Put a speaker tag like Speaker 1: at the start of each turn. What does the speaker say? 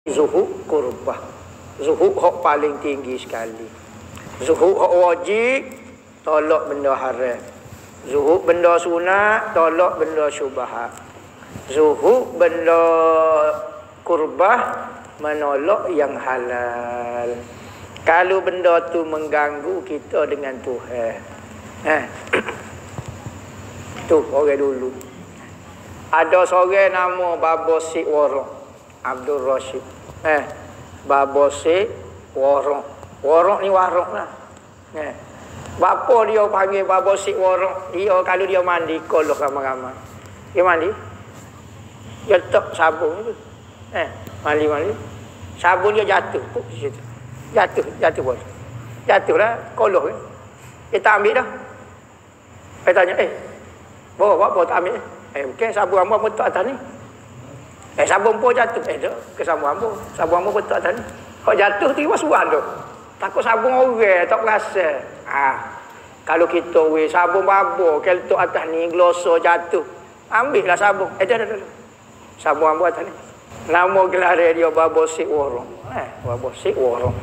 Speaker 1: zuhud qurbah. Zuhud hak paling tinggi sekali. Zuhud hak wajib, tolak benda haram. Zuhud benda sunat, tolak benda syubhat. Zuhud benda qurbah, menolak yang halal. Kalau benda tu mengganggu kita dengan Tuhan. Tu orang dulu. Ada seorang nama Baba Sik Warong, Abdul Rashid. Baba Sik Warong. Warong ni warong lah. Bapa dia panggil Baba Sik Warong. Dia kalau dia mandi, kolok ramai-ramai. Dia mandi. Dia letak sabun tu. Mandi. Sabun dia jatuh. Di situ. Jatuh pun. Jatuhlah, kolok. Dia tak ambil dah. Saya tanya, bawa tak ambil. Bukan sabun hamba betul atas ni. Sabun pun jatuh. Ke sabun hamba. Sabun hamba betul atas ni. Kalau jatuh, tiba suan tu. Takut sabun orang, tak rasa. Kalau kita sabun babo, kalau letak atas ni, glosor jatuh. Ambil lah sabun. Dah. Sabun hamba atas ni. Nama gelar dia Baba Sik Warong. Baba Sik Warong.